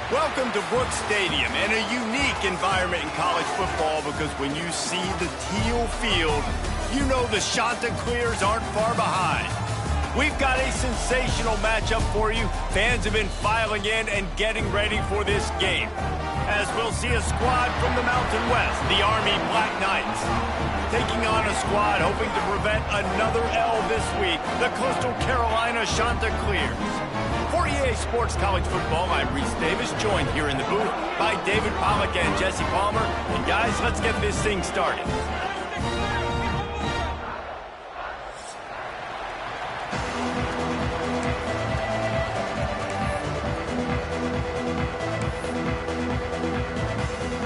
Welcome to Brooks Stadium, and a unique environment in college football because when you see the teal field, you know the Chanticleers aren't far behind. We've got a sensational matchup for you. Fans have been filing in and getting ready for this game, as we'll see a squad from the Mountain West, the Army Black Knights, taking on a squad hoping to prevent another L this week, the Coastal Carolina Chanticleers. For EA Sports College Football, I'm Reese Davis, joined here in the booth by David Pollack and Jesse Palmer. And guys, let's get this thing started.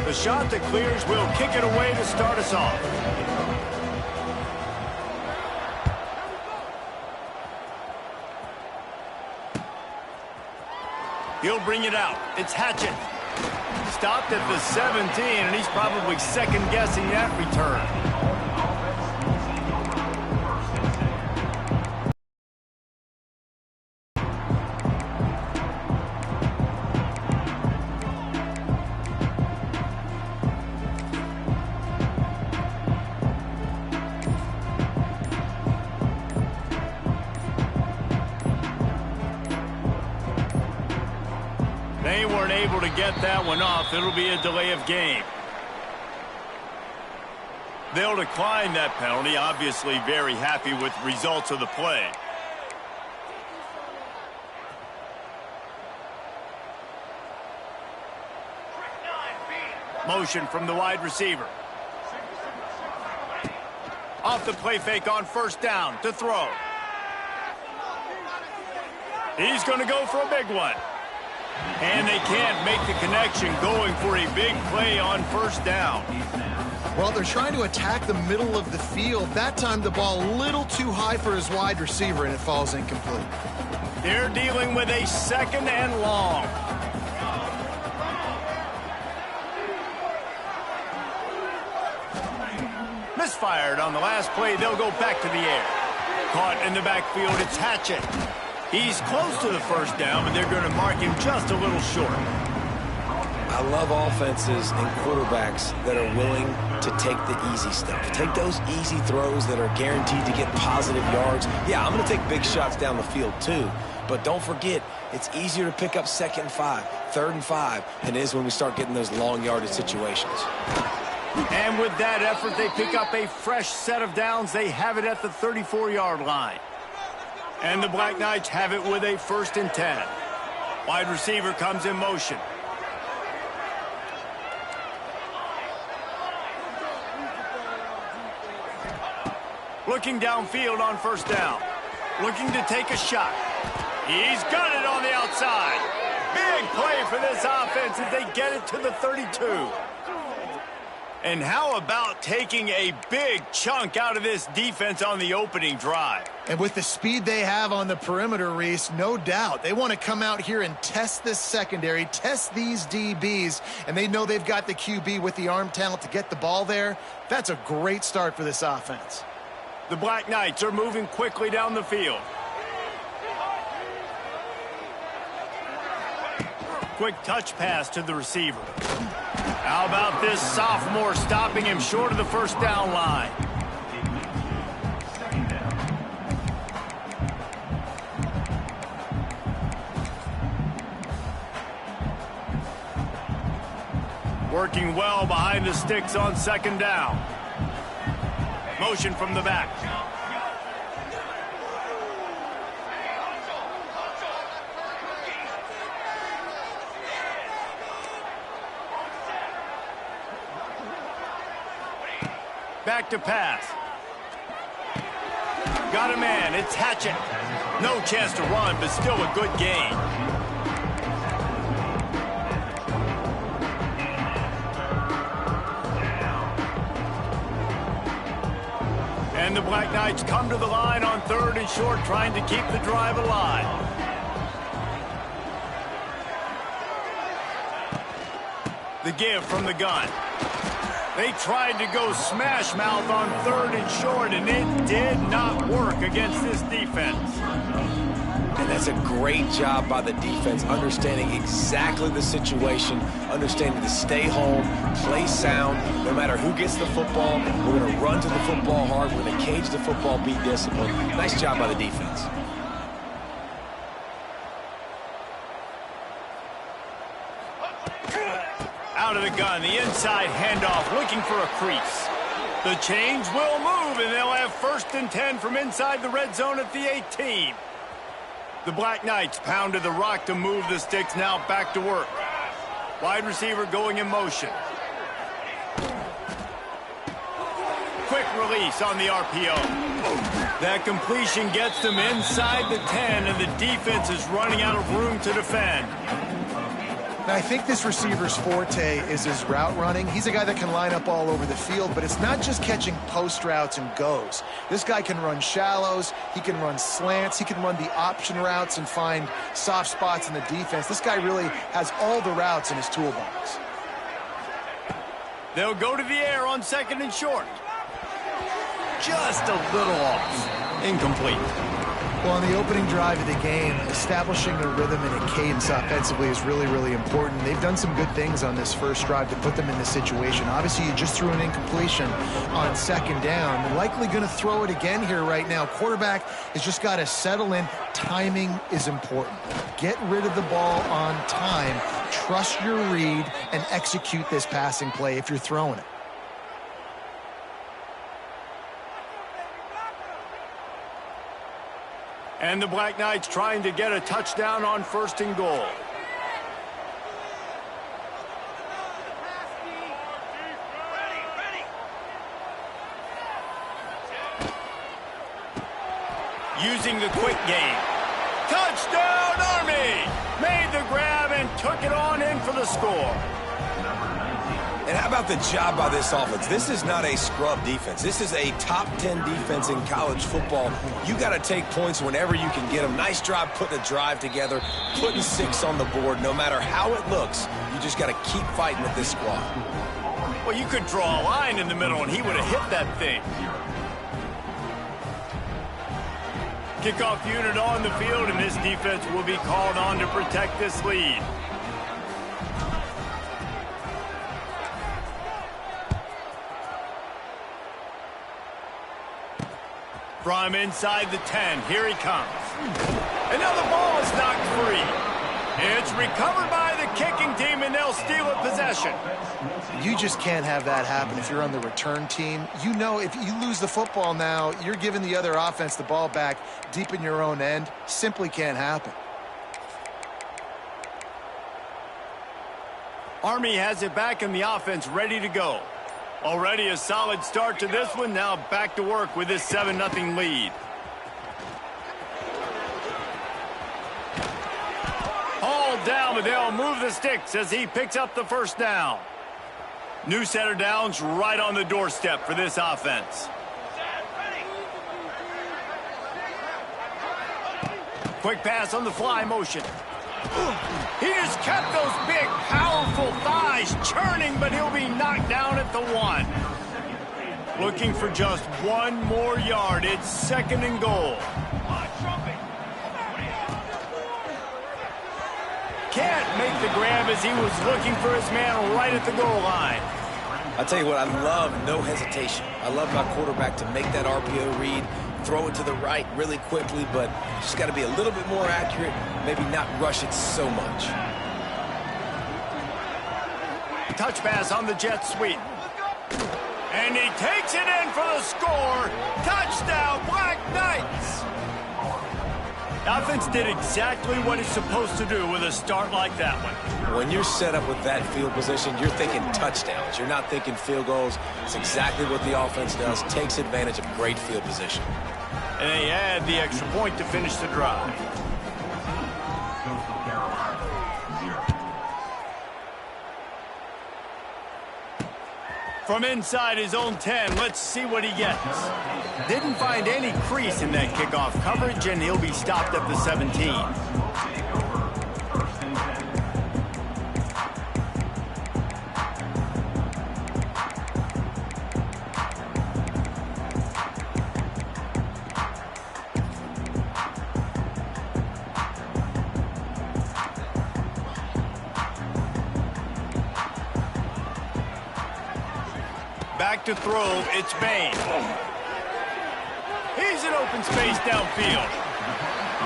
The Chanticleers will kick it away to start us off. He'll bring it out. It's Hatchett. Stopped at the 17, and he's probably second-guessing that return. They weren't able to get that one off. It'll be a delay of game. They'll decline that penalty, obviously very happy with the results of the play. Motion from the wide receiver. Off the play fake on first down to throw. He's going to go for a big one. And they can't make the connection, going for a big play on first down. Well, they're trying to attack the middle of the field. That time the ball a little too high for his wide receiver, and it falls incomplete. They're dealing with a second and long. Misfired on the last play. They'll go back to the air. Caught in the backfield. It's Hatchett. He's close to the first down, but they're going to mark him just a little short. I love offenses and quarterbacks that are willing to take the easy stuff. Take those easy throws that are guaranteed to get positive yards. Yeah, I'm going to take big shots down the field too. But don't forget, it's easier to pick up 2nd and 5, 3rd and 5 than it is when we start getting those long yardage situations. And with that effort, they pick up a fresh set of downs. They have it at the 34-yard line. And the Black Knights have it with a 1st and 10. Wide receiver comes in motion. Looking downfield on first down. Looking to take a shot. He's got it on the outside. Big play for this offense as they get it to the 32. And how about taking a big chunk out of this defense on the opening drive? And with the speed they have on the perimeter, Reese, no doubt they want to come out here and test this secondary, test these DBs, and they know they've got the QB with the arm talent to get the ball there. That's a great start for this offense. The Black Knights are moving quickly down the field. Quick touch pass to the receiver. How about this sophomore stopping him short of the first down line? Working well behind the sticks on 2nd down. Motion from the back. Back to pass. Got a man. It's Hatchett. No chance to run, but still a good gain. And the Black Knights come to the line on 3rd and short, trying to keep the drive alive. The give from the gun. They tried to go smash mouth on 3rd and short, and it did not work against this defense. And that's a great job by the defense, understanding exactly the situation, understanding to stay home, play sound. No matter who gets the football, we're going to run to the football hard. We're going to cage the football, be disciplined. Nice job by the defense. Out of the gun, the inside handoff, looking for a crease. The change will move, and they'll have 1st and 10 from inside the red zone at the 18. The Black Knights pounded the rock to move the sticks, now back to work. Wide receiver going in motion. Quick release on the RPO. That completion gets them inside the 10, and the defense is running out of room to defend. Now, I think this receiver's forte is his route running. He's a guy that can line up all over the field, but it's not just catching post routes and goes. This guy can run shallows, he can run slants, he can run the option routes and find soft spots in the defense. This guy really has all the routes in his toolbox. They'll go to the air on 2nd and short. Just a little off. Incomplete. Well, on the opening drive of the game, establishing a rhythm and a cadence offensively is really, really important. They've done some good things on this first drive to put them in this situation. Obviously, you just threw an incompletion on 2nd down. They're likely going to throw it again here right now. Quarterback has just got to settle in. Timing is important. Get rid of the ball on time. Trust your read and execute this passing play if you're throwing it. And the Black Knights trying to get a touchdown on 1st and goal. Using the quick game. Touchdown, Army! Made the grab and took it on in for the score. And how about the job by this offense? This is not a scrub defense. This is a top 10 defense in college football. You got to take points whenever you can get them. Nice job putting a drive together, putting 6 on the board. No matter how it looks, you just got to keep fighting with this squad. Well, you could draw a line in the middle, and he would have hit that thing. Kickoff unit on the field, and this defense will be called on to protect this lead. From inside the 10, here he comes. And now the ball is knocked free. It's recovered by the kicking team, and they'll steal it possession. You just can't have that happen if you're on the return team. You know if you lose the football now, you're giving the other offense the ball back deep in your own end. Simply can't happen. Army has it back in the offense, ready to go. Already a solid start to this one. Now back to work with this 7-0 lead. Hauled down, but they'll move the sticks as he picks up the 1st down. New set of downs right on the doorstep for this offense. Quick pass on the fly motion. He just kept those big, powerful thighs churning, but he'll be knocked down at the 1. Looking for just 1 more yard. It's 2nd and goal. Can't make the grab as he was looking for his man right at the goal line. I'll tell you what, I love no hesitation. I love my quarterback to make that RPO read, throw it to the right really quickly, but just got to be a little bit more accurate, maybe not rush it so much. Touch pass on the jet sweep. And he takes it in for the score. Touchdown, Black Knights. The offense did exactly what it's supposed to do with a start like that one. When you're set up with that field position, you're thinking touchdowns. You're not thinking field goals. It's exactly what the offense does. Takes advantage of great field position. And they add the extra point to finish the drive. From inside his own 10, let's see what he gets. Didn't find any crease in that kickoff coverage, and he'll be stopped at the 17. to throw. It's Bain. He's in open space downfield.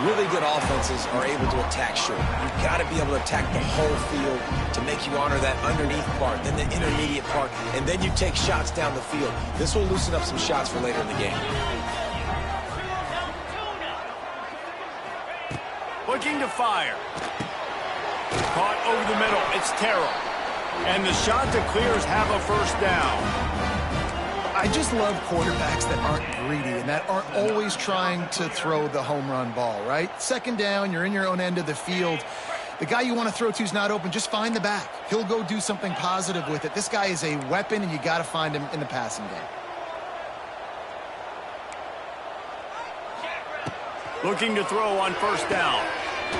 Really good offenses are able to attack short. You've got to be able to attack the whole field to make you honor that underneath part, then the intermediate part, and then you take shots down the field. This will loosen up some shots for later in the game. Looking to fire. Caught over the middle. It's Terrell. And the shot to clears have a first down. I just love quarterbacks that aren't greedy and that aren't always trying to throw the home run ball, right? Second down, you're in your own end of the field. The guy you want to throw to is not open. Just find the back. He'll go do something positive with it. This guy is a weapon, and you got to find him in the passing game. Looking to throw on first down.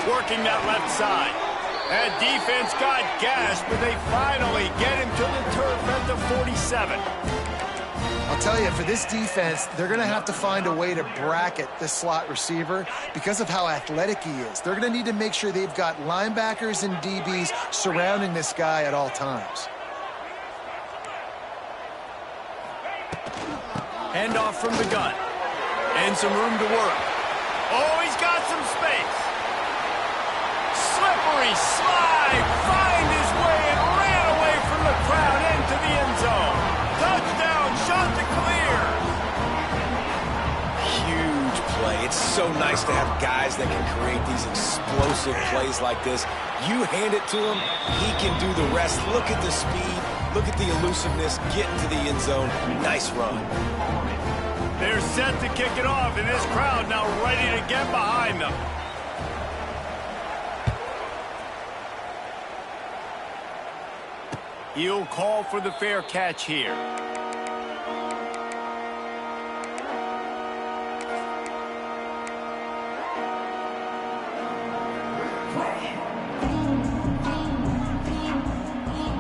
Working that left side. That defense got gashed, but they finally get him to the turf at the 47. I'll tell you, for this defense, they're going to have to find a way to bracket this slot receiver because of how athletic he is. They're going to need to make sure they've got linebackers and DBs surrounding this guy at all times. Handoff from the gun. And some room to work. Oh, he's got some space. Slippery slide. Find his way and ran away from the crowd into the end zone. Touchdown, shot to clear. Huge play. It's so nice to have guys that can create these explosive plays like this. You hand it to him, he can do the rest. Look at the speed. Look at the elusiveness. Get into the end zone. Nice run. They're set to kick it off, and this crowd now ready to get behind them. He'll call for the fair catch here.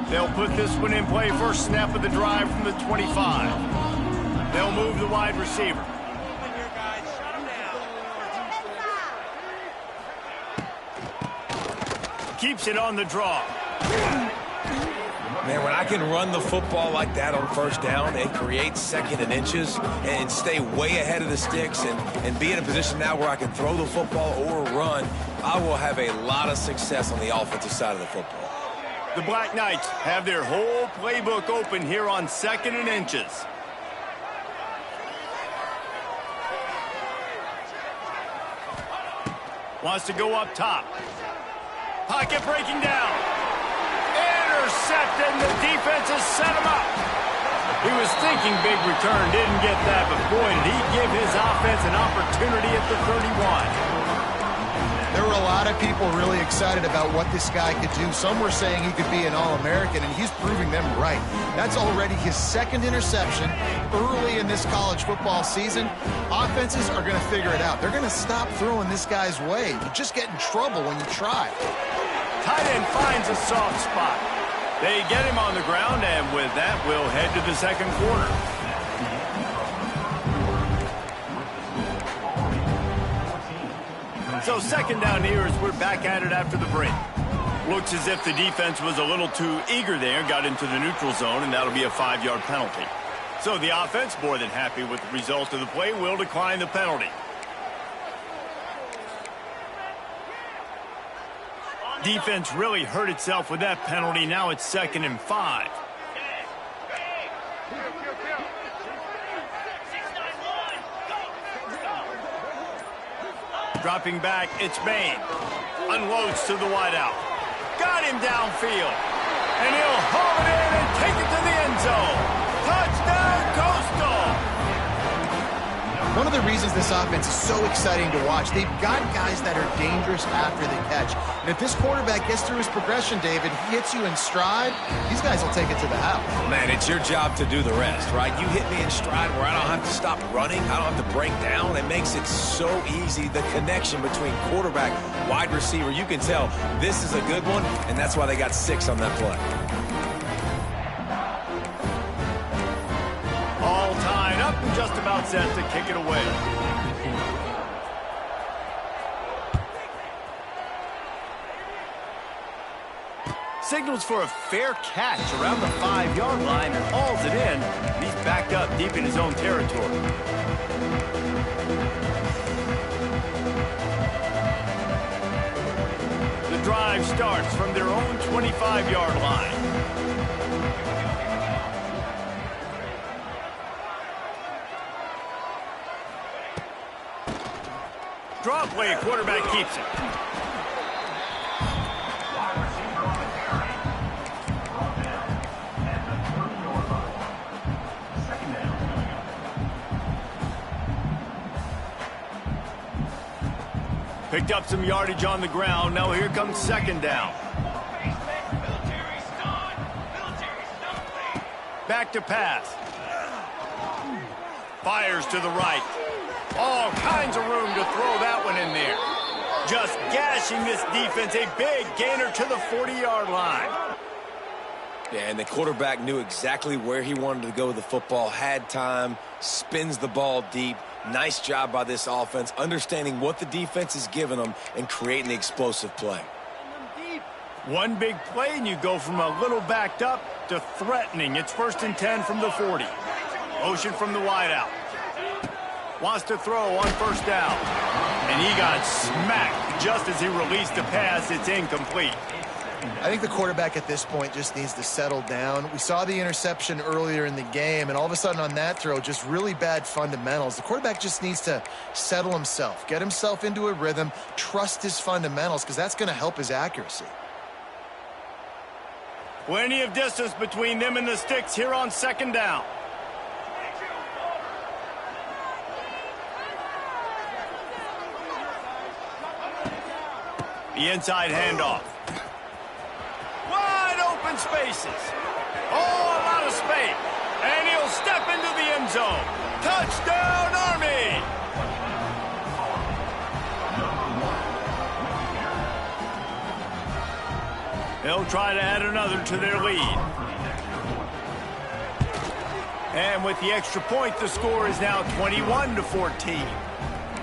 They'll put this one in play. First snap of the drive from the 25. They'll move the wide receiver. Keeps it on the draw. Man, when I can run the football like that on first down and create second and inches and stay way ahead of the sticks and be in a position now where I can throw the football or run, I will have a lot of success on the offensive side of the football. The Black Knights have their whole playbook open here on second and inches. Wants to go up top. Pocket breaking down. Intercepted, and the defense has set him up. He was thinking big return, didn't get that, but boy, did he give his offense an opportunity at the 31. There were a lot of people really excited about what this guy could do. Some were saying he could be an All-American, and he's proving them right. That's already his second interception early in this college football season. Offenses are going to figure it out. They're going to stop throwing this guy's way. You just get in trouble when you try. Tight end finds a soft spot. They get him on the ground, and with that, we'll head to the second quarter. So second down here as we're back at it after the break. Looks as if the defense was a little too eager there, got into the neutral zone, and that'll be a 5-yard penalty. So the offense, more than happy with the result of the play, will decline the penalty. Defense really hurt itself with that penalty. Now it's 2nd and 5. Dropping back, it's Bain. Unloads to the wideout. Got him downfield. And he'll haul it in and take it to the end zone. Touchdown, Coastal! One of the reasons this offense is so exciting to watch, they've got guys that are dangerous after the catch. And if this quarterback gets through his progression, David, he hits you in stride, these guys will take it to the house. Man, it's your job to do the rest, right? You hit me in stride where I don't have to stop running. I don't have to break down. It makes it so easy, the connection between quarterback, wide receiver. You can tell this is a good one, and that's why they got 6 on that play. All tied up and just about set to kick it away. Signals for a fair catch around the 5-yard line and hauls it in. He's backed up deep in his own territory. The drive starts from their own 25-yard line. Draw play, quarterback keeps it. Picked up some yardage on the ground. Now here comes second down. Back to pass. Fires to the right. All kinds of room to throw that one in there. Just gashing this defense. A big gainer to the 40-yard line. Yeah, and the quarterback knew exactly where he wanted to go with the football, had time, spins the ball deep. Nice job by this offense, understanding what the defense is giving them and creating the explosive play. One big play, and you go from a little backed up to threatening. It's 1st and 10 from the 40. Motion from the wideout. Wants to throw on first down. And he got smacked just as he released the pass. It's incomplete. I think the quarterback at this point just needs to settle down. We saw the interception earlier in the game, and all of a sudden on that throw, just really bad fundamentals. The quarterback just needs to settle himself, get himself into a rhythm, trust his fundamentals, because that's going to help his accuracy. Plenty of distance between them and the sticks here on second down. The inside handoff. Wide open spaces. Oh, a lot of space. And he'll step into the end zone. Touchdown, Army! They'll try to add another to their lead. And with the extra point, the score is now 21-14.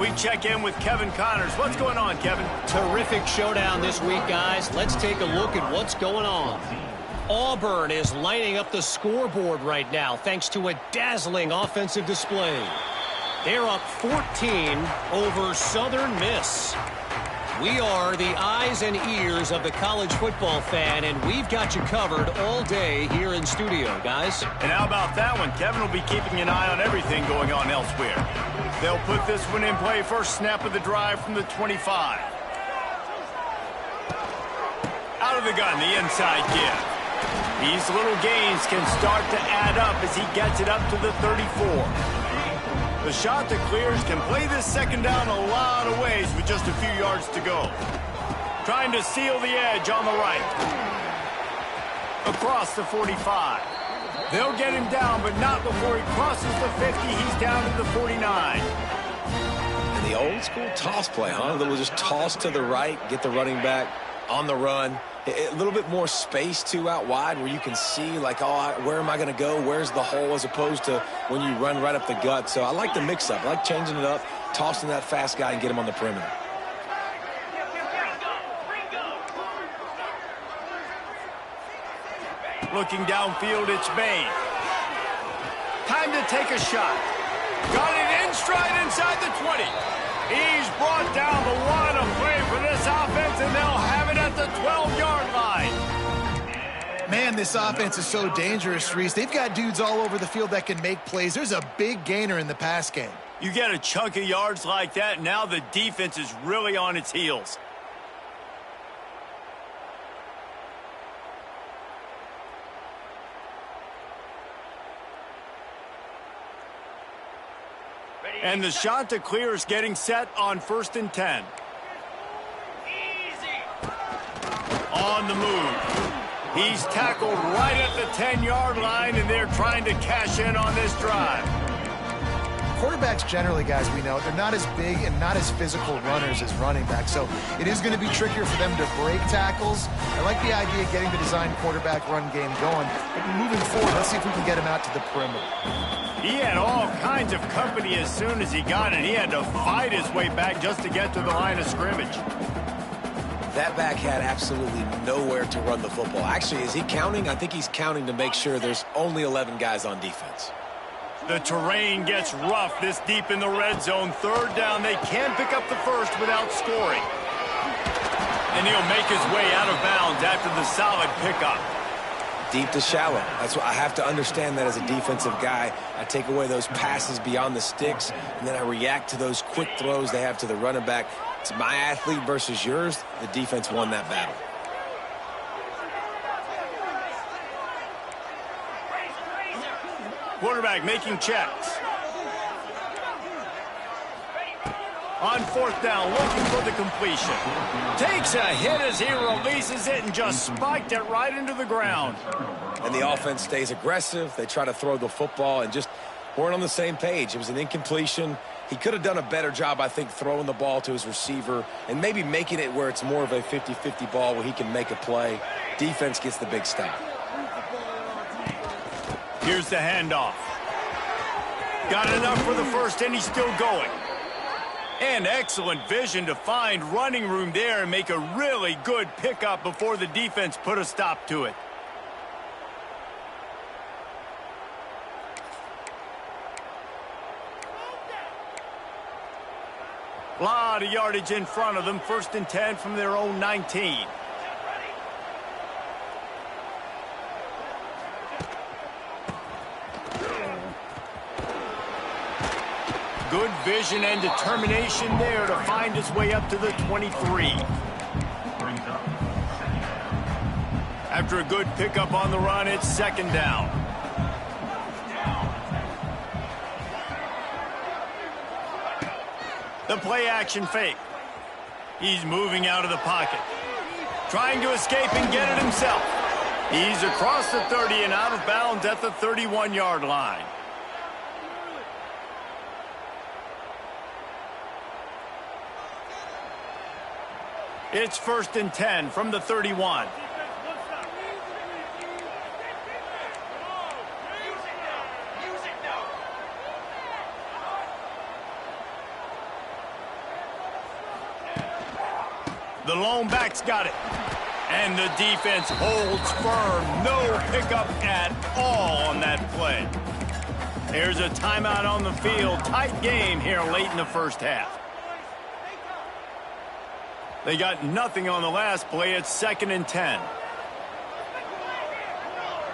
We check in with Kevin Connors. What's going on, Kevin? Terrific showdown this week, guys. Let's take a look at what's going on. Auburn is lighting up the scoreboard right now thanks to a dazzling offensive display. They're up 14 over Southern Miss. We are the eyes and ears of the college football fan, and we've got you covered all day here in studio, guys. And how about that one? Kevin will be keeping an eye on everything going on elsewhere. They'll put this one in play. First snap of the drive from the 25. Out of the gun, the inside give. These little gains can start to add up as he gets it up to the 34. The shot that clears can play this second down a lot of ways with just a few yards to go. Trying to seal the edge on the right. Across the 45. They'll get him down, but not before he crosses the 50. He's down to the 49. And the old school toss play, huh? That will just toss to the right, get the running back on the run. A little bit more space, too, out wide where you can see, like, oh, where am I going to go? Where's the hole, as opposed to when you run right up the gut. So I like the mix-up. I like changing it up, tossing that fast guy and get him on the perimeter. Looking downfield, it's Bain. Time to take a shot. Got it in stride inside the 20. He's brought down, the one to play for this offense, and they'll have it at the 12-yard line. Man, this offense is so dangerous, Reese. They've got dudes all over the field that can make plays. There's a big gainer in the pass game. You get a chunk of yards like that, now the defense is really on its heels. And the shot to clear is getting set on 1st and 10. On the move. He's tackled right at the 10-yard line, and they're trying to cash in on this drive. Quarterbacks generally, guys, we know, they're not as big and not as physical runners as running backs, so it is going to be trickier for them to break tackles. I like the idea of getting the design quarterback run game going. But moving forward, let's see if we can get him out to the perimeter. He had all kinds of company as soon as he got it. He had to fight his way back just to get to the line of scrimmage. That back had absolutely nowhere to run the football. Actually, is he counting? I think he's counting to make sure there's only 11 guys on defense. The terrain gets rough this deep in the red zone. Third down, they can pick up the first without scoring. And he'll make his way out of bounds after the solid pickup. Deep to shallow. That's what I have to understand that as a defensive guy. I take away those passes beyond the sticks, and then I react to those quick throws they have to the running back. It's my athlete versus yours. The defense won that battle. Quarterback making checks. On fourth down, looking for the completion. Takes a hit as he releases it and just spiked it right into the ground. And the offense stays aggressive. They try to throw the football and just weren't on the same page. It was an incompletion. He could have done a better job, I think, throwing the ball to his receiver and maybe making it where it's more of a 50-50 ball where he can make a play. Defense gets the big stop. Here's the handoff. Got enough for the first, and he's still going. And excellent vision to find running room there and make a really good pickup before the defense put a stop to it. A lot of yardage in front of them. 1st and 10 from their own 19. Good vision and determination there to find his way up to the 23. After a good pickup on the run, it's 2nd down. The play action fake. He's moving out of the pocket. Trying to escape and get it himself. He's across the 30 and out of bounds at the 31-yard line. It's 1st and 10 from the 31. The lone back's got it. And the defense holds firm. No pickup at all on that play. There's a timeout on the field. Tight game here late in the first half. They got nothing on the last play. It's 2nd and 10.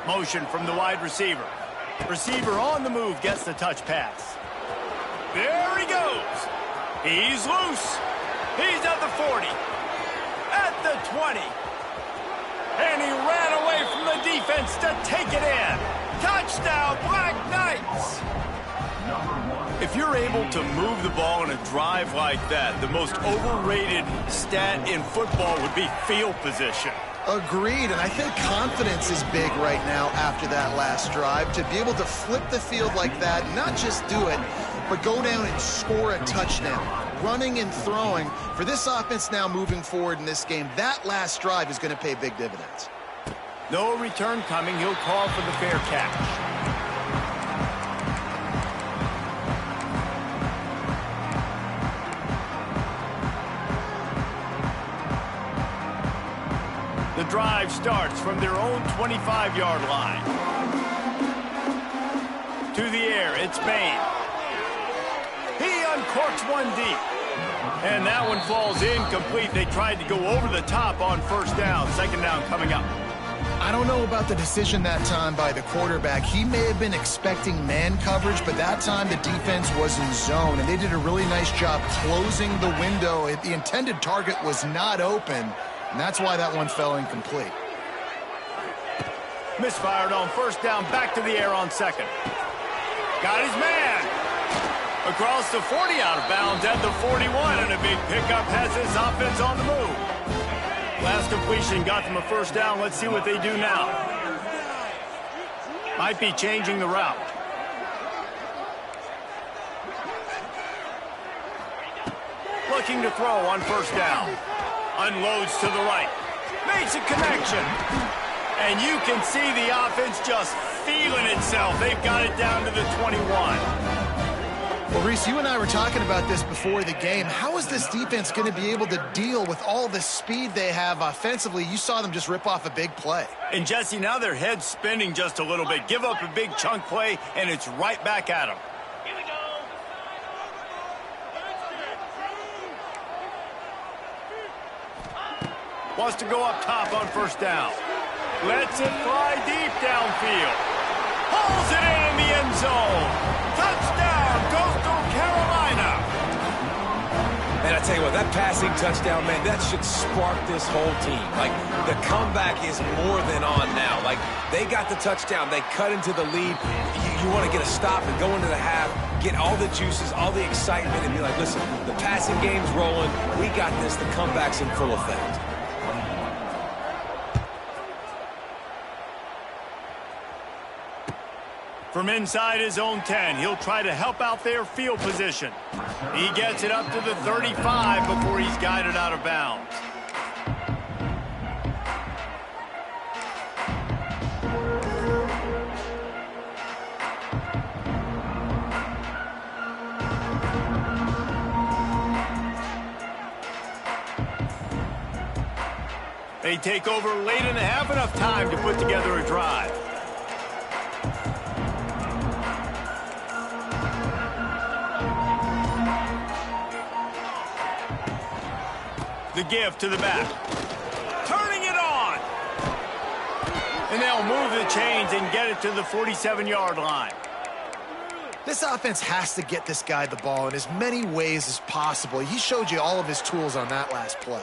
Motion from the wide receiver. Receiver on the move gets the touch pass. There he goes. He's loose. He's at the 40. At the 20. And he ran away from the defense to take it in. Touchdown, Black Knights. If you're able to move the ball in a drive like that, the most overrated stat in football would be field position. Agreed, and I think confidence is big right now after that last drive. To be able to flip the field like that, not just do it, but go down and score a touchdown. Running and throwing. For this offense now moving forward in this game, that last drive is going to pay big dividends. No return coming. He'll call for the fair catch. The drive starts from their own 25-yard line. To the air, it's Bain. He uncorks one deep. And that one falls incomplete. They tried to go over the top on 1st down. 2nd down coming up. I don't know about the decision that time by the quarterback. He may have been expecting man coverage, but that time the defense was in zone, and they did a really nice job closing the window. The intended target was not open. And that's why that one fell incomplete. Misfired on 1st down, back to the air on 2nd. Got his man. Across the 40, out of bounds at the 41, and a big pickup has his offense on the move. Last completion got them a 1st down. Let's see what they do now. Might be changing the route. Looking to throw on 1st down. Unloads to the right. Makes a connection. And you can see the offense just feeling itself. They've got it down to the 21. Well, Reese, you and I were talking about this before the game. How is this defense going to be able to deal with all the speed they have offensively? You saw them just rip off a big play. And, Jesse, now their head's spinning just a little bit. Give up a big chunk play, and it's right back at them. Here we go. Wants to go up top on first down. Lets it fly deep downfield. Pulls it in the end zone. Touchdown, Coastal Carolina. Man, I tell you what, that passing touchdown, man, that should spark this whole team. Like, the comeback is more than on now. Like, they got the touchdown. They cut into the lead. You want to get a stop and go into the half, get all the juices, all the excitement, and be like, listen, the passing game's rolling. We got this. The comeback's in full effect. From inside his own 10, he'll try to help out their field position. He gets it up to the 35 before he's guided out of bounds. They take over late in the half, enough time to put together a drive. The give to the back. Turning it on. And they'll move the chains and get it to the 47-yard line. This offense has to get this guy the ball in as many ways as possible. He showed you all of his tools on that last play.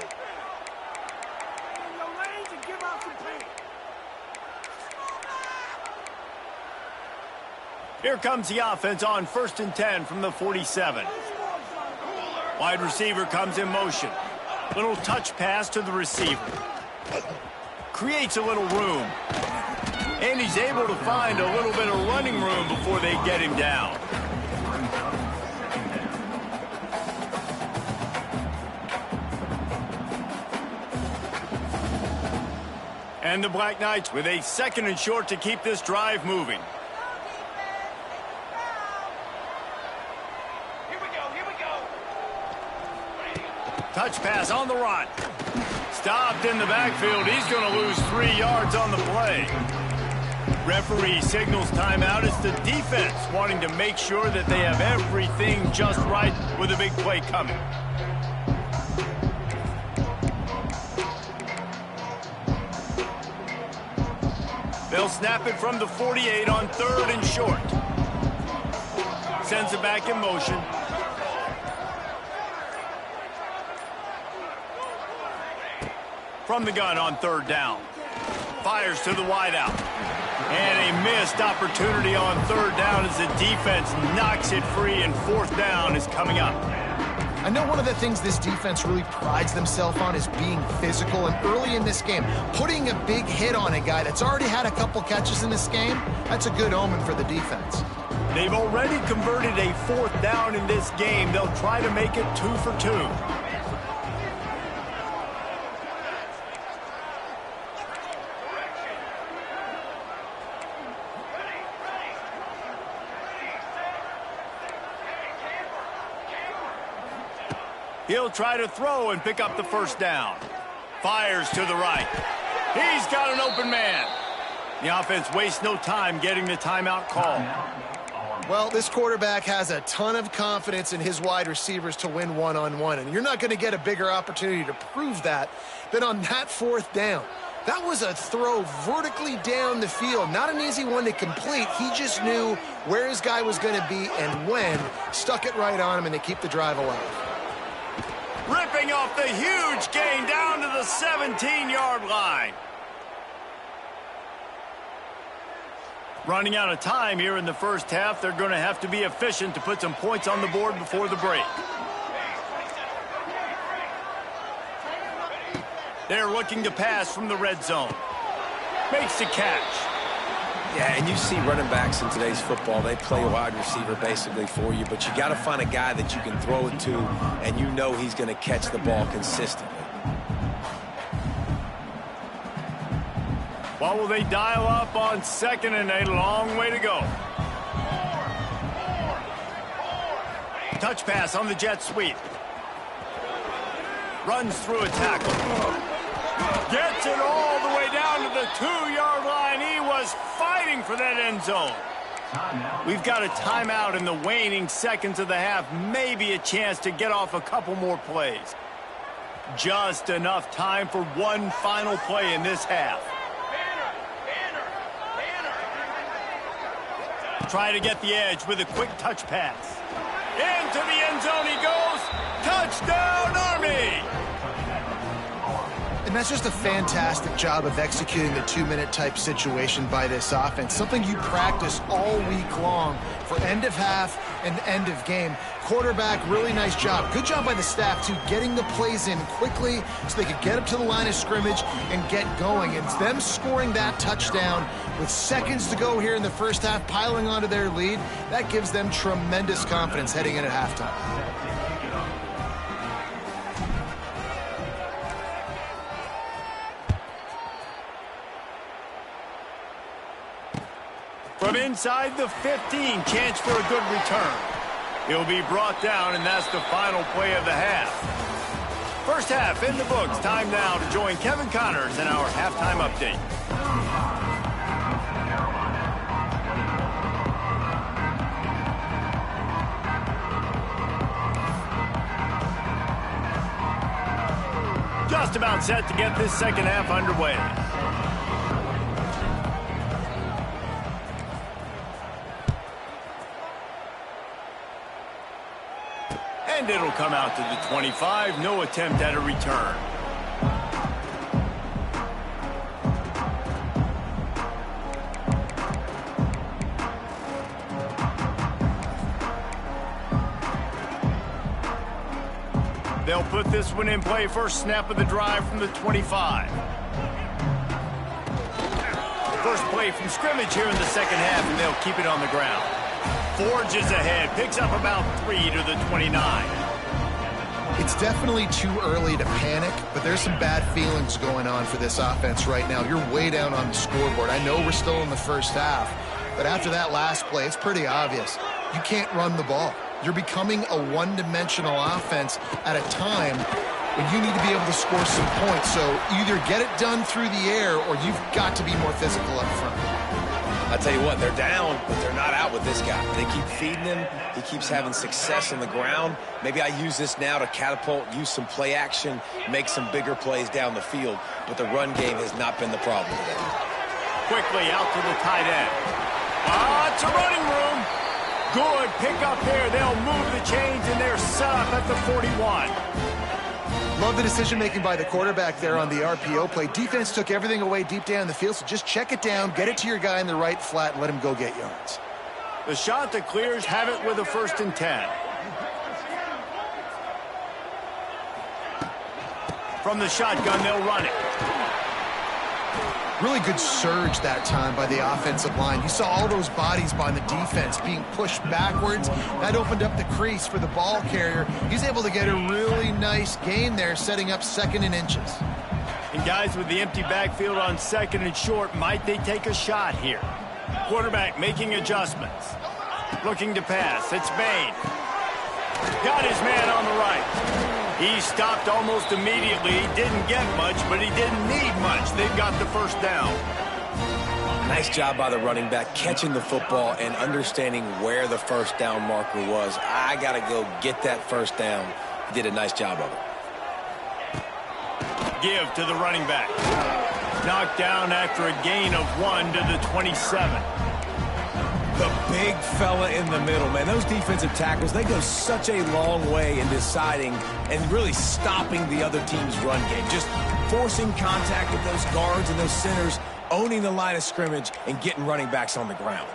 Here comes the offense on 1st and 10 from the 47. Wide receiver comes in motion. Little touch pass to the receiver. Creates a little room. And he's able to find a little bit of running room before they get him down. And the Black Knights with a 2nd and short to keep this drive moving. Touch pass on the run. Stopped in the backfield. He's going to lose 3 yards on the play. Referee signals timeout. It's the defense wanting to make sure that they have everything just right with a big play coming. They'll snap it from the 48 on 3rd and short. Sends it back in motion. From the gun on 3rd down. Fires to the wideout. And a missed opportunity on 3rd down as the defense knocks it free, and 4th down is coming up. I know one of the things this defense really prides themselves on is being physical, and early in this game, putting a big hit on a guy that's already had a couple catches in this game, that's a good omen for the defense. They've already converted a 4th down in this game. They'll try to make it 2 for 2. He'll try to throw and pick up the 1st down. Fires to the right. He's got an open man. The offense wastes no time getting the timeout call. Well, this quarterback has a ton of confidence in his wide receivers to win one-on-one, and you're not going to get a bigger opportunity to prove that than on that 4th down. That was a throw vertically down the field. Not an easy one to complete. He just knew where his guy was going to be and when. Stuck it right on him, and they keep the drive alive. Ripping off the huge gain down to the 17-yard line. Running out of time here in the 1st half. They're going to have to be efficient to put some points on the board before the break. They're looking to pass from the red zone. Makes the catch. Yeah, and you see running backs in today's football, they play wide receiver basically for you, but you got to find a guy that you can throw it to, and you know he's going to catch the ball consistently. What will they dial up on 2nd and a long way to go? touch pass on the jet sweep. Runs through a tackle. Gets it all the way down to the 2-yard line. He was fighting for that end zone. We've got a timeout in the waning seconds of the half. Maybe a chance to get off a couple more plays. Just enough time for one final play in this half. Try to get the edge with a quick touch pass. Into the end zone he goes. Touchdown, Army! And that's just a fantastic job of executing the 2-minute type situation by this offense. Something you practice all week long for end of half and end of game. Quarterback, really nice job. Good job by the staff, too, getting the plays in quickly so they could get up to the line of scrimmage and get going. It's them scoring that touchdown with seconds to go here in the first half, piling onto their lead. That gives them tremendous confidence heading in at halftime. From inside the 15, chance for a good return. He'll be brought down, and that's the final play of the half. First half in the books. Time now to join Kevin Connors in our halftime update. Just about set to get this second half underway. And it'll come out to the 25. No attempt at a return. They'll put this one in play. First snap of the drive from the 25. First play from scrimmage here in the second half, and they'll keep it on the ground. Forges ahead, picks up about 3 to the 29. It's definitely too early to panic, but there's some bad feelings going on for this offense right now. You're way down on the scoreboard. I know we're still in the first half, but after that last play, it's pretty obvious. You can't run the ball. You're becoming a one-dimensional offense at a time when you need to be able to score some points. So either get it done through the air or you've got to be more physical up front. I tell you what, they're down, but they're not out with this guy. They keep feeding him. He keeps having success on the ground. Maybe I use this now to catapult, use some play action, make some bigger plays down the field. But the run game has not been the problem today. Quickly out to the tight end. It's a running room. Good pick up there. They'll move the chains, and they're set up at the 41. Love the decision-making by the quarterback there on the RPO play. Defense took everything away deep down the field, so just check it down, get it to your guy in the right flat, and let him go get yards. The shot that clears have it with a 1st and 10. From the shotgun, they'll run it. Really good surge that time by the offensive line. You saw all those bodies by the defense being pushed backwards. That opened up the crease for the ball carrier. He's able to get a really nice gain there, setting up 2nd and inches. And guys, with the empty backfield on 2nd and short, might they take a shot here? Quarterback making adjustments. Looking to pass. It's Bain. Got his man on the right. He stopped almost immediately. He didn't get much, but he didn't need much. They've got the first down. Nice job by the running back, catching the football and understanding where the first down marker was. I got to go get that first down. He did a nice job of it. Give to the running back. Knocked down after a gain of 1 to the 27. The big fella in the middle, man. Those defensive tackles, they go such a long way in deciding and really stopping the other team's run game. Just forcing contact with those guards and those centers, owning the line of scrimmage, and getting running backs on the ground.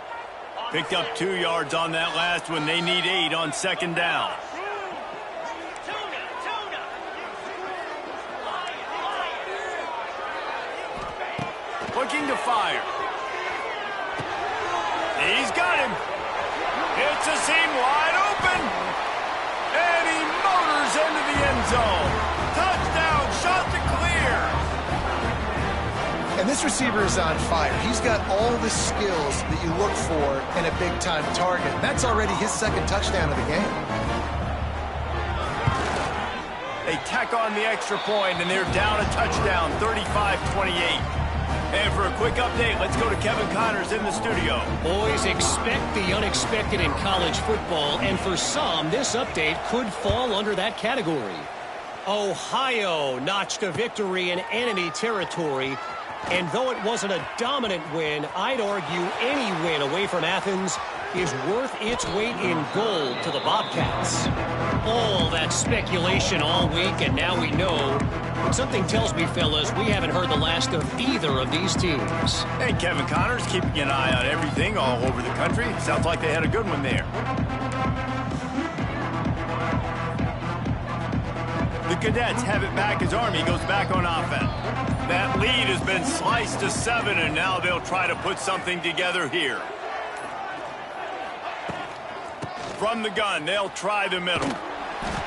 Picked up 2 yards on that last one. They need 8 on 2nd down. Looking to fire. He's got him. It's a seam wide open. And he motors into the end zone. Touchdown, shot to clear. And this receiver is on fire. He's got all the skills that you look for in a big-time target. That's already his 2nd touchdown of the game. They tack on the extra point, and they're down a touchdown, 35-28. And for a quick update, let's go to Kevin Connors in the studio. Boys, expect the unexpected in college football, and for some, this update could fall under that category. Ohio notched a victory in enemy territory, and though it wasn't a dominant win, I'd argue any win away from Athens is worth its weight in gold to the Bobcats. All that speculation all week, and now we know. Something tells me, fellas, we haven't heard the last of either of these teams. Hey, Kevin Connors keeping an eye on everything all over the country. Sounds like they had a good one there. The Cadets have it back as Army goes back on offense. That lead has been sliced to 7, and now they'll try to put something together here. From the gun, they'll try the middle.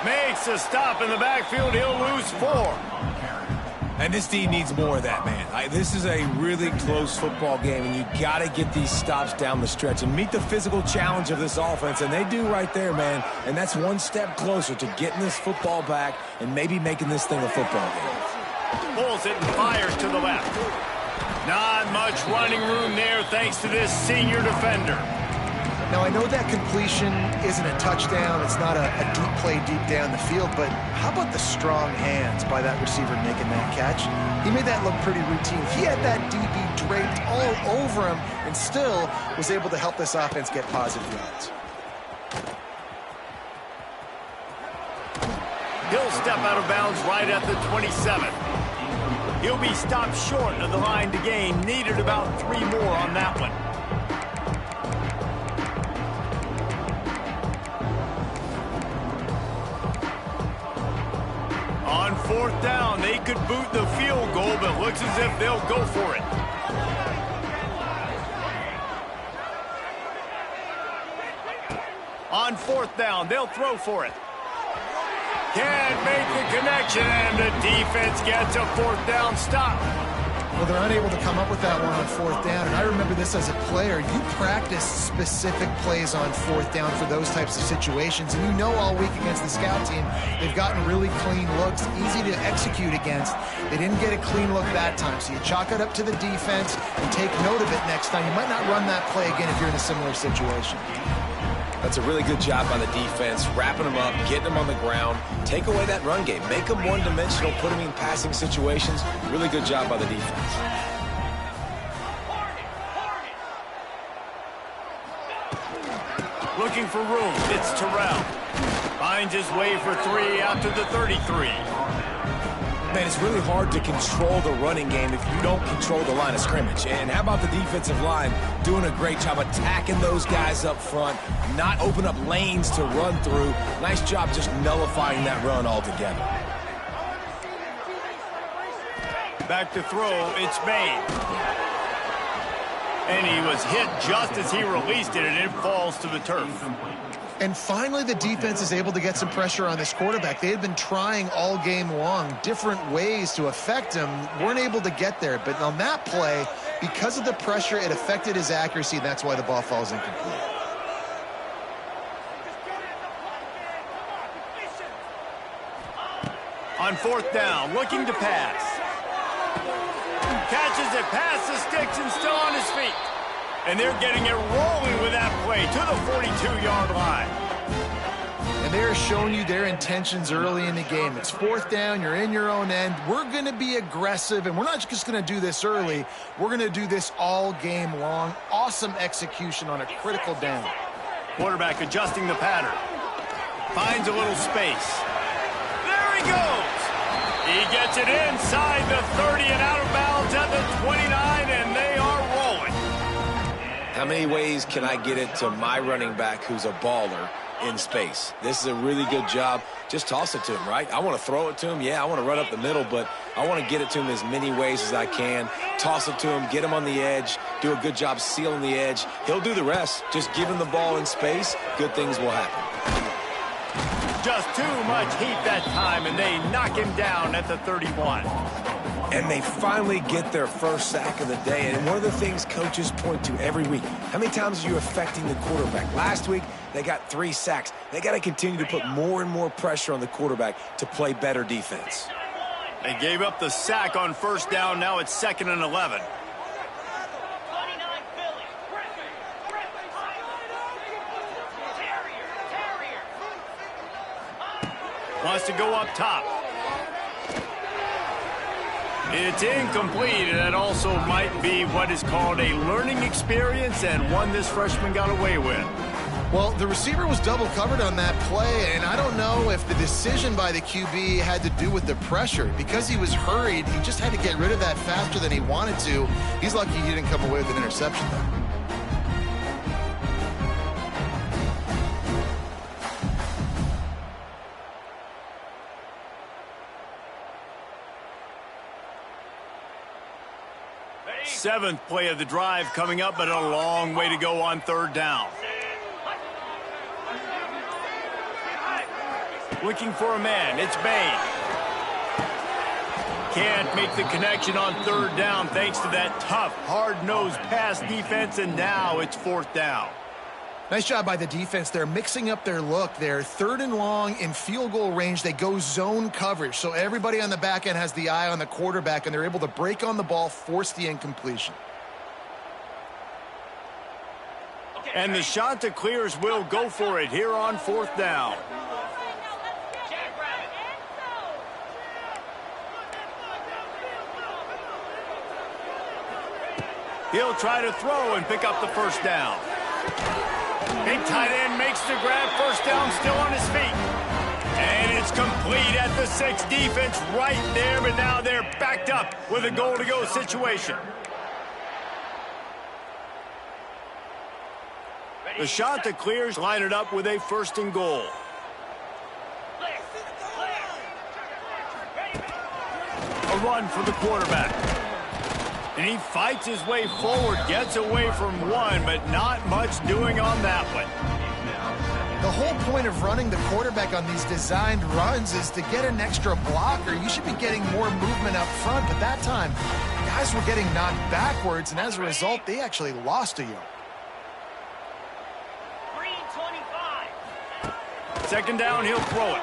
Makes a stop in the backfield. He'll lose 4. And this team needs more of that, man. This is a really close football game, and you got to get these stops down the stretch and meet the physical challenge of this offense, and they do right there, man. And that's one step closer to getting this football back and maybe making this thing a football game. Pulls it and fires to the left. Not much running room there thanks to this senior defender. Now, I know that completion isn't a touchdown. It's not a deep play deep down the field, but how about the strong hands by that receiver making that catch? He made that look pretty routine. He had that DB draped all over him and still was able to help this offense get positive yards. He'll step out of bounds right at the 27. He'll be stopped short of the line to gain. Needed about 3 more on that one. On 4th down, they could boot the field goal, but looks as if they'll go for it. On 4th down, they'll throw for it. Can't make the connection, and the defense gets a 4th down stop. Well, they're unable to come up with that one on 4th down, and I remember this as a player. You practice specific plays on 4th down for those types of situations, and you know all week against the scout team, they've gotten really clean looks, easy to execute against. They didn't get a clean look that time, so you chalk it up to the defense and take note of it next time. You might not run that play again if you're in a similar situation. That's a really good job by the defense, wrapping them up, getting them on the ground, take away that run game, make them one-dimensional, put them in passing situations. Really good job by the defense. Looking for room, it's Terrell. Finds his way for 3 out to the 33. Man, it's really hard to control the running game if you don't control the line of scrimmage. And how about the defensive line doing a great job attacking those guys up front, not open up lanes to run through. Nice job just nullifying that run altogether. Back to throw, it's Maine. And he was hit just as he released it, and it falls to the turf. And finally, the defense is able to get some pressure on this quarterback. They had been trying all game long different ways to affect him, weren't able to get there. But on that play, because of the pressure, it affected his accuracy, and that's why the ball falls incomplete. On 4th down, looking to pass. Catches it past the sticks and still on his feet. And they're getting it rolling with that play to the 42-yard line. And they're showing you their intentions early in the game. It's 4th down, you're in your own end. We're going to be aggressive, and we're not just going to do this early. We're going to do this all game long. Awesome execution on a critical down. Quarterback adjusting the pattern. Finds a little space. There he goes. He gets it inside the 30 and out of bounds at the 29, and they are rolling. How many ways can I get it to my running back who's a baller in space? This is a really good job. Just toss it to him, right? I want to throw it to him. Yeah, I want to run up the middle, but I want to get it to him as many ways as I can. Toss it to him, get him on the edge, do a good job sealing the edge. He'll do the rest. Just give him the ball in space. Good things will happen. Just too much heat that time, and they knock him down at the 31. And they finally get their first sack of the day. And one of the things coaches point to every week, how many times are you affecting the quarterback? Last week, they got 3 sacks. They got to continue to put more and more pressure on the quarterback to play better defense. They gave up the sack on first down. Now it's 2nd and 11. Wants to go up top. It's incomplete, and that also might be what is called a learning experience, and one this freshman got away with. Well, the receiver was double covered on that play, and I don't know if the decision by the QB had to do with the pressure. Because he was hurried, he just had to get rid of that faster than he wanted to. He's lucky he didn't come away with an interception there. Seventh play of the drive coming up, but a long way to go on 3rd down. Looking for a man. It's Bain. Can't make the connection on 3rd down thanks to that tough, hard-nosed pass defense, and now it's 4th down. Nice job by the defense. They're mixing up their look. They're 3rd and long in field goal range. They go zone coverage, so everybody on the back end has the eye on the quarterback, and they're able to break on the ball, force the incompletion. And the Ncaaaa will go for it here on 4th down. He'll try to throw and pick up the first down. Big tight end makes the grab. First down, still on his feet. And it's complete at the 6. Defense right there, but now they're backed up with a goal-to-go situation. The Ncaaaa line it up with a 1st and goal. A run for the quarterback. And he fights his way forward, gets away from one, but not much doing on that one. The whole point of running the quarterback on these designed runs is to get an extra blocker. You should be getting more movement up front, but that time, guys were getting knocked backwards, and as a result, they actually lost a yard. 2nd down, he'll throw it.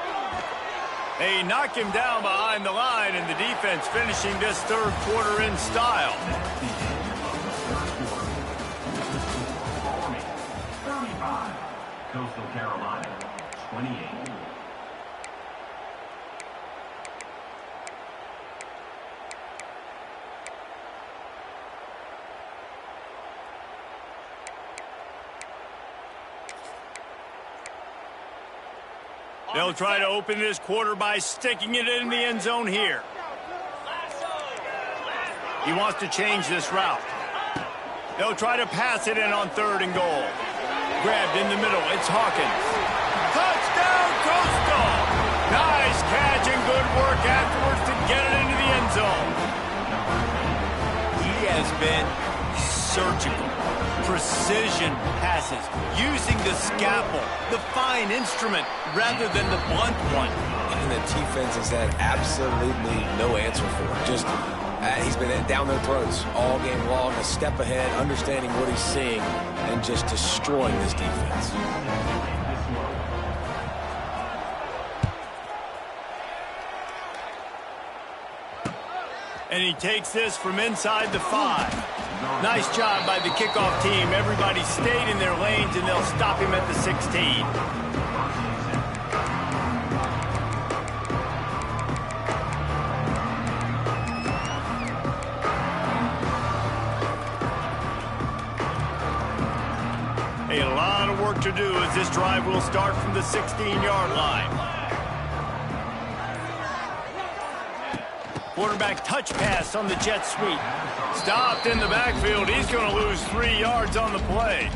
They knock him down behind the line, and the defense finishing this 3rd quarter in style. 35, Coastal Carolina, 28. They'll try to open this quarter by sticking it in the end zone here. He wants to change this route. They'll try to pass it in on 3rd and goal. Grabbed in the middle. It's Hawkins. Touchdown, Coastal! Nice catch and good work afterwards to get it into the end zone. He has been surgical. Precision passes, using the scalpel, the fine instrument, rather than the blunt one. And the defense has had absolutely no answer for it. Just, he's been down their throats all game long, a step ahead, understanding what he's seeing, and just destroying this defense. And he takes this from inside the 5. Nice job by the kickoff team. Everybody stayed in their lanes, and they'll stop him at the 16. A lot of work to do as this drive will start from the 16-yard line. Quarterback touch pass on the jet sweep. Stopped in the backfield. He's going to lose 3 yards on the play.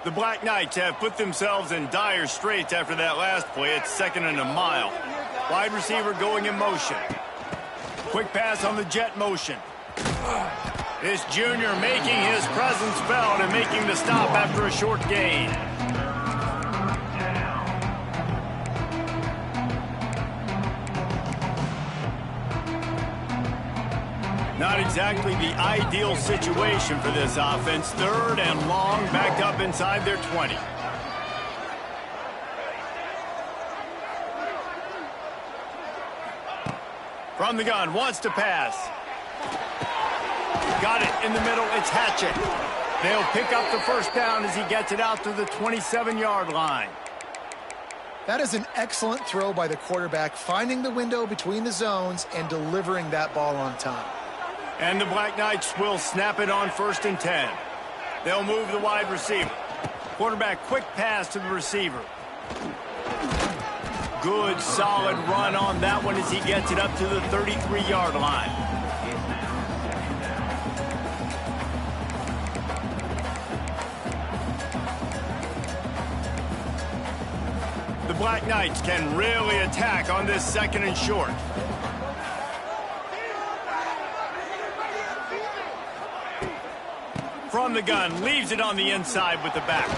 The Black Knights have put themselves in dire straits after that last play. It's 2nd and a mile. Wide receiver going in motion. Quick pass on the jet motion. This junior making his presence felt and making the stop after a short gain. Not exactly the ideal situation for this offense. 3rd and long, backed up inside their 20. From the gun, wants to pass. Got it in the middle, it's Hatchet. They'll pick up the first down as he gets it out to the 27-yard line. That is an excellent throw by the quarterback, finding the window between the zones and delivering that ball on time. And the Black Knights will snap it on 1st and 10. They'll move the wide receiver. Quarterback, quick pass to the receiver. Good, solid run on that one as he gets it up to the 33-yard line. The Black Knights can really attack on this 2nd and short. From the gun, leaves it on the inside with the back.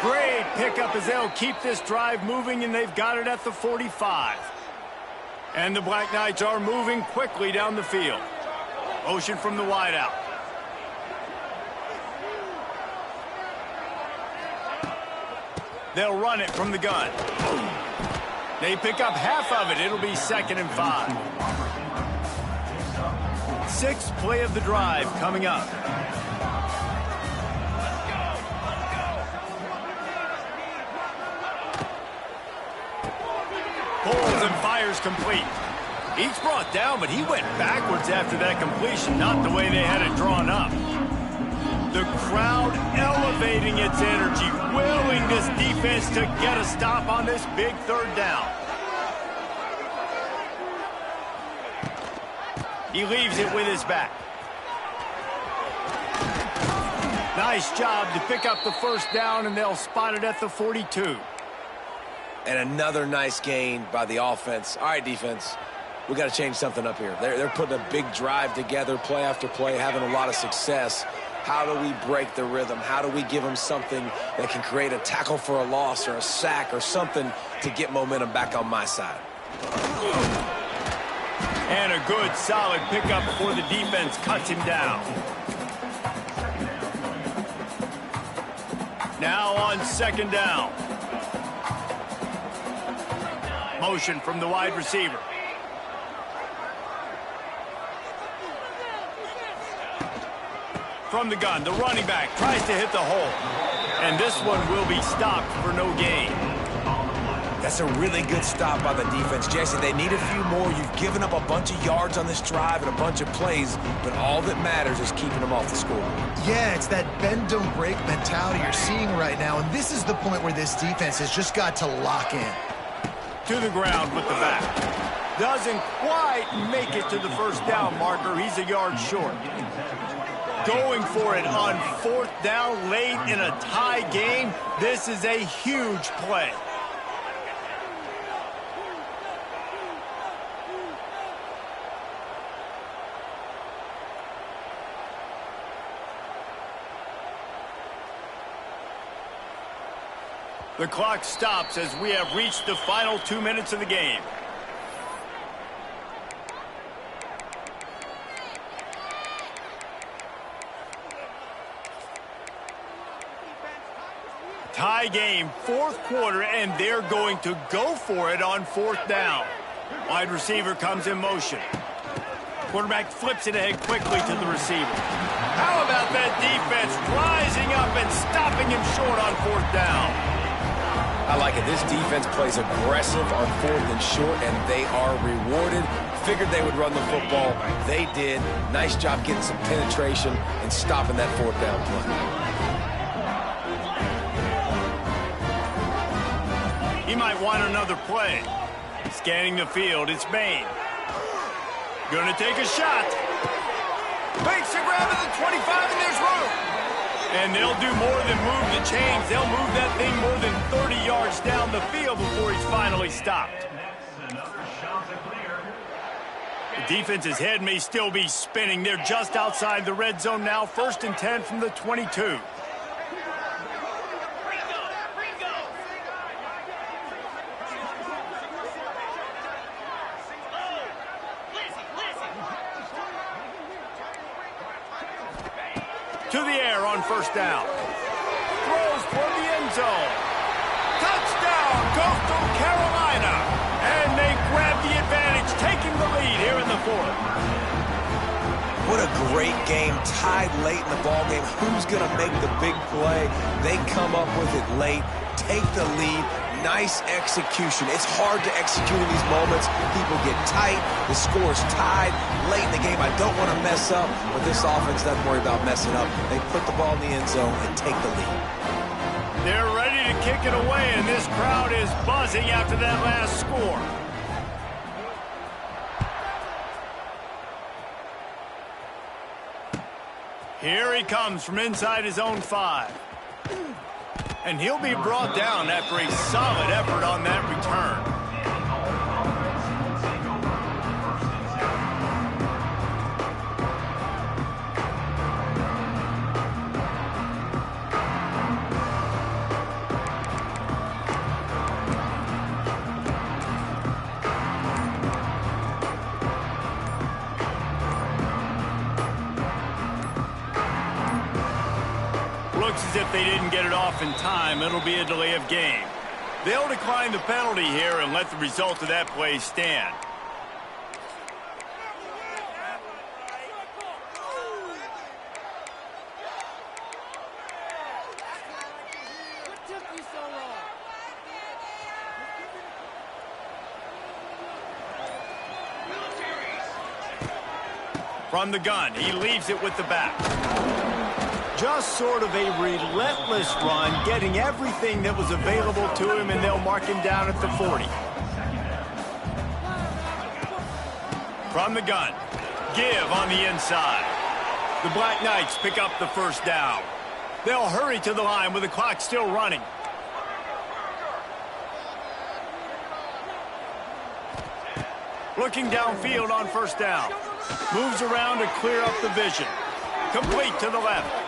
Great pickup as they'll keep this drive moving, and they've got it at the 45. And the Black Knights are moving quickly down the field. Motion from the wideout. They'll run it from the gun. They pick up half of it. It'll be 2nd and 5. 6th play of the drive coming up. Pulls and fires complete. He's brought down, but he went backwards after that completion, not the way they had it drawn up. The crowd elevating its energy, willing this defense to get a stop on this big 3rd down. He leaves it with his back. Nice job to pick up the first down, and they'll spot it at the 42. And another nice gain by the offense. All right, defense, we got to change something up here. They're putting a big drive together, play after play, having a lot of success. How do we break the rhythm? How do we give them something that can create a tackle for a loss or a sack or something to get momentum back on my side? And a good, solid pickup before the defense cuts him down. Now on 2nd down. Motion from the wide receiver. From the gun, the running back tries to hit the hole. And this one will be stopped for no gain. That's a really good stop by the defense, Jesse. They need a few more. You've given up a bunch of yards on this drive and a bunch of plays, but all that matters is keeping them off the scoreboard. Yeah, it's that bend, don't break mentality you're seeing right now, and this is the point where this defense has just got to lock in. To the ground with the back. Doesn't quite make it to the first down marker. He's a yard short. Going for it on 4th down late in a tie game. This is a huge play. The clock stops as we have reached the final 2 minutes of the game. Tie game, 4th quarter, and they're going to go for it on 4th down. Wide receiver comes in motion. Quarterback flips it ahead quickly to the receiver. How about that defense rising up and stopping him short on 4th down? I like it. This defense plays aggressive on 4th and short, and they are rewarded. Figured they would run the football. They did. Nice job getting some penetration and stopping that 4th down play. He might want another play. Scanning the field, it's Maine. Gonna take a shot. Makes a grab at the 25, and there's room. And they'll do more than move the chains. They'll move that thing more than 30 yards down the field before he's finally stopped. The defense's head may still be spinning. They're just outside the red zone now. 1st and 10 from the 22. to the air on first down. Throws toward the end zone. Touchdown, Coastal Carolina. And they grab the advantage, taking the lead here in the fourth. What a great game, tied late in the ball game. Who's going to make the big play? They come up with it late, take the lead. Nice execution. It's hard to execute in these moments. People get tight. The score's tied late in the game. I don't want to mess up, but this offense doesn't worry about messing up. They put the ball in the end zone and take the lead. They're ready to kick it away, and this crowd is buzzing after that last score. Here he comes from inside his own 5. And he'll be brought down after a solid effort on that return. Looks as if they didn't get it off in time. It'll be a delay of game. They'll decline the penalty here and let the result of that play stand. From the gun, he leaves it with the back. Just sort of a relentless run, getting everything that was available to him, and they'll mark him down at the 40. From the gun, give on the inside. The Black Knights pick up the first down. They'll hurry to the line with the clock still running. Looking downfield on first down. Moves around to clear up the vision. Complete to the left.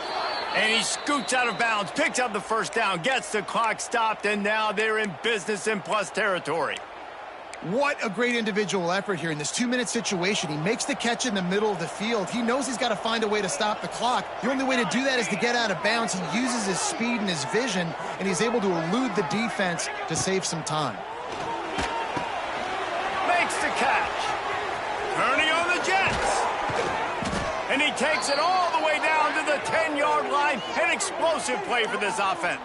And he scoots out of bounds, picks up the first down, gets the clock stopped, and now they're in business in plus territory. What a great individual effort here in this 2-minute situation. He makes the catch in the middle of the field. He knows he's got to find a way to stop the clock. The only way to do that is to get out of bounds. He uses his speed and his vision, and he's able to elude the defense to save some time. Makes the catch. Turning on the Jets. And he takes it all the way down to the 10-yard line. An explosive play for this offense.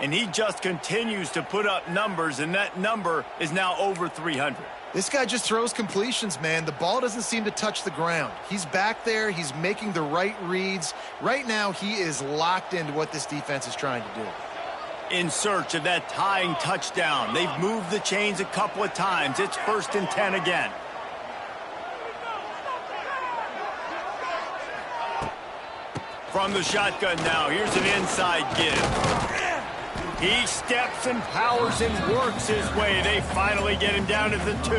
And he just continues to put up numbers, and that number is now over 300. This guy just throws completions, man. The ball doesn't seem to touch the ground. He's back there. He's making the right reads. Right now, he is locked into what this defense is trying to do. In search of that tying touchdown. They've moved the chains a couple of times. It's 1st and 10 again. From the shotgun now, here's an inside give. He steps and powers and works his way. They finally get him down to the 2.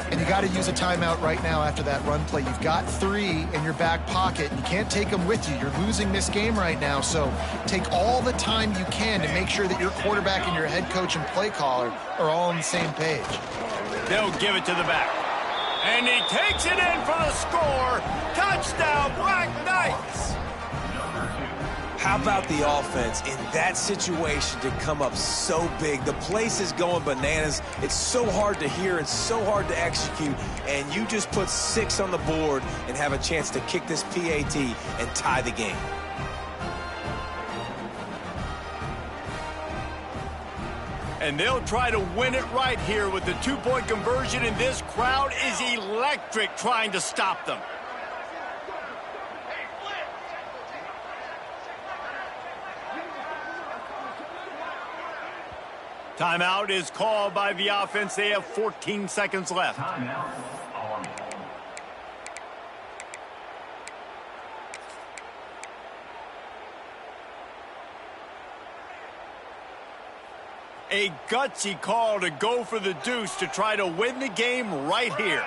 And you got to use a timeout right now after that run play. You've got 3 in your back pocket. You can't take them with you. You're losing this game right now. So take all the time you can to make sure that your quarterback and your head coach and play caller are all on the same page. They'll give it to the back. And he takes it in for the score. Touchdown, Black Knights. How about the offense in that situation to come up so big? The place is going bananas. It's so hard to hear. It's so hard to execute. And you just put 6 on the board and have a chance to kick this PAT and tie the game. And they'll try to win it right here with the 2-point conversion, and this crowd is electric trying to stop them. Timeout is called by the offense. They have 14 seconds left. Timeout. A gutsy call to go for the deuce to try to win the game right here.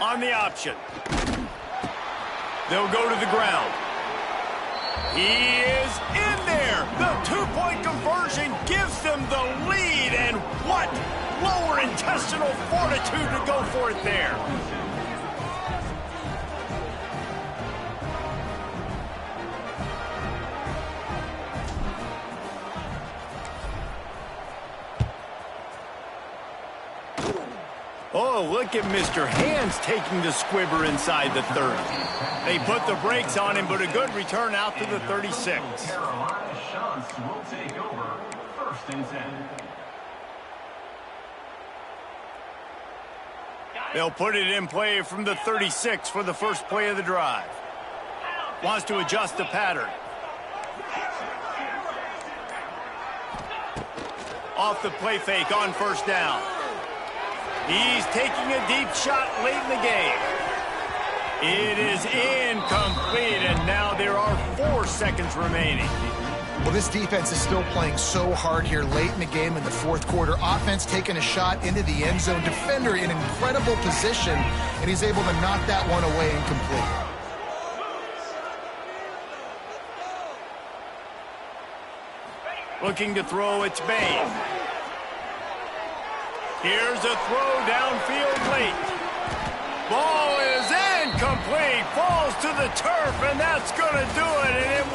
On the option. They'll go to the ground. He is in there. The 2-point conversion gives them the lead. And what lower intestinal fortitude to go for it there. Oh, look at Mr. Hands taking the squibber inside the 30. They put the brakes on him, but a good return out to the 36. Carolina Shunts will take over 1st and 10. They'll put it in play from the 36 for the first play of the drive. Wants to adjust the pattern. Off the play fake on 1st down. He's taking a deep shot late in the game. It is incomplete, and now there are 4 seconds remaining. Well, this defense is still playing so hard here late in the game in the 4th quarter. Offense taking a shot into the end zone. Defender in incredible position, and he's able to knock that one away incomplete. Looking to throw, it's Bain. Here's a throw downfield late. Ball is incomplete. Falls to the turf, and that's going to do it. And it